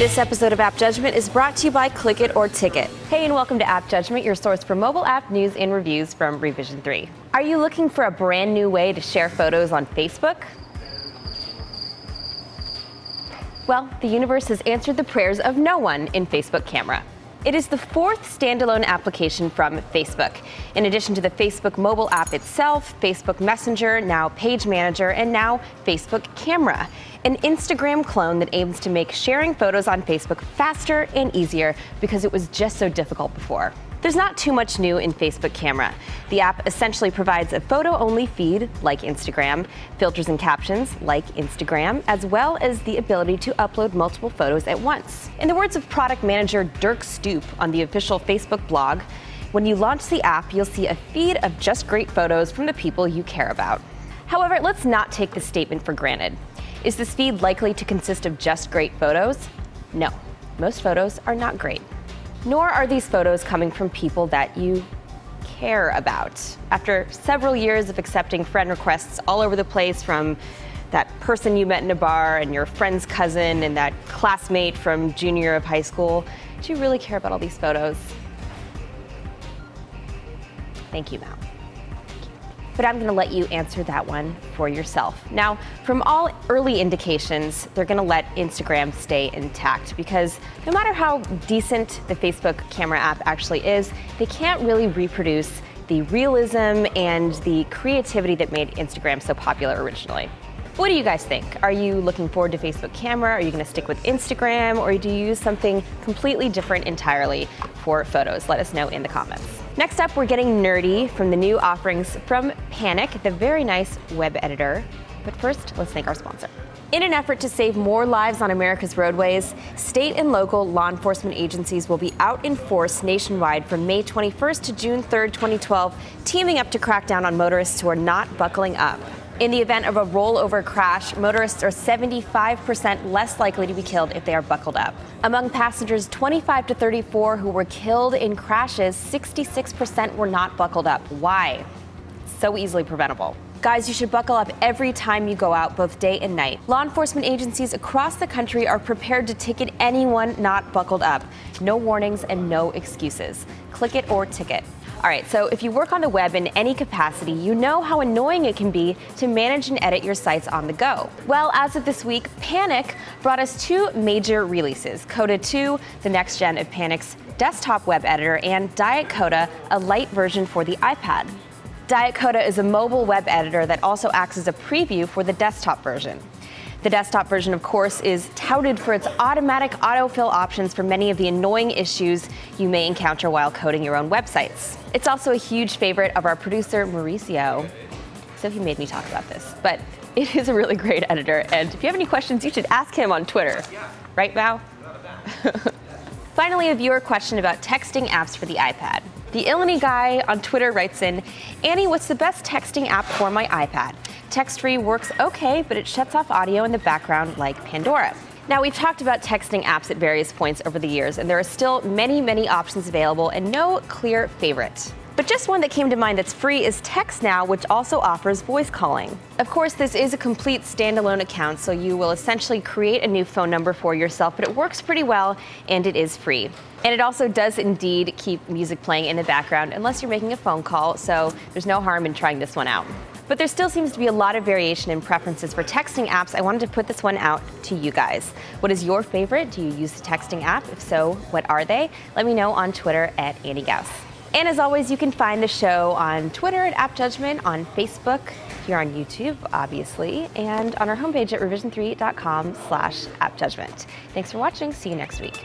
This episode of App Judgment is brought to you by Click It or Ticket. Hey, and welcome to App Judgment, your source for mobile app news and reviews from Revision 3. Are you looking for a brand new way to share photos on Facebook? Well, the universe has answered the prayers of no one in Facebook Camera. It is the fourth standalone application from Facebook. In addition to the Facebook mobile app itself, Facebook Messenger, now Page Manager, and now Facebook Camera, an Instagram clone that aims to make sharing photos on Facebook faster and easier because it was just so difficult before. There's not too much new in Facebook Camera. The app essentially provides a photo-only feed, like Instagram, filters and captions, like Instagram, as well as the ability to upload multiple photos at once. In the words of product manager Dirk Stoop on the official Facebook blog, when you launch the app, you'll see a feed of just great photos from the people you care about. However, let's not take this statement for granted. Is this feed likely to consist of just great photos? No, most photos are not great. Nor are these photos coming from people that you care about. After several years of accepting friend requests all over the place from that person you met in a bar and your friend's cousin and that classmate from junior year of high school, do you really care about all these photos? Thank you, Mal. But I'm going to let you answer that one for yourself. Now, from all early indications, they're going to let Instagram stay intact because no matter how decent the Facebook Camera app actually is, they can't really reproduce the realism and the creativity that made Instagram so popular originally. What do you guys think? Are you looking forward to Facebook Camera? Are you going to stick with Instagram? Or do you use something completely different entirely for photos? Let us know in the comments. Next up, we're getting nerdy from the new offerings from Panic, the very nice web editor. But first, let's thank our sponsor. In an effort to save more lives on America's roadways, state and local law enforcement agencies will be out in force nationwide from May 21st to June 3rd, 2012, teaming up to crack down on motorists who are not buckling up. In the event of a rollover crash, motorists are 75% less likely to be killed if they are buckled up. Among passengers 25 to 34 who were killed in crashes, 66% were not buckled up. Why? So easily preventable. Guys, you should buckle up every time you go out, both day and night. Law enforcement agencies across the country are prepared to ticket anyone not buckled up. No warnings and no excuses. Click it or ticket. All right, so if you work on the web in any capacity, you know how annoying it can be to manage and edit your sites on the go. Well, as of this week, Panic brought us two major releases, Coda 2, the next gen of Panic's desktop web editor, and Diet Coda, a light version for the iPad. Diet Coda is a mobile web editor that also acts as a preview for the desktop version. The desktop version, of course, is touted for its automatic autofill options for many of the annoying issues you may encounter while coding your own websites. It's also a huge favorite of our producer, Mauricio. So he made me talk about this, but it is a really great editor. And if you have any questions, you should ask him on Twitter. Right, Mao? Finally, a viewer question about texting apps for the iPad. The Illini guy on Twitter writes in, Annie, what's the best texting app for my iPad? Text-free works okay, but it shuts off audio in the background like Pandora. Now, we've talked about texting apps at various points over the years, and there are still many options available and no clear favorite. But just one that came to mind that's free is Textnow, which also offers voice calling. Of course, this is a complete standalone account, so you will essentially create a new phone number for yourself, but it works pretty well and it is free. And it also does indeed keep music playing in the background unless you're making a phone call, so there's no harm in trying this one out. But there still seems to be a lot of variation in preferences for texting apps. I wanted to put this one out to you guys. What is your favorite? Do you use the texting app? If so, what are they? Let me know on Twitter at Annie Gauss. And as always, you can find the show on Twitter at App Judgment, on Facebook, here on YouTube, obviously, and on our homepage at revision3.com/appjudgment. Thanks for watching. See you next week.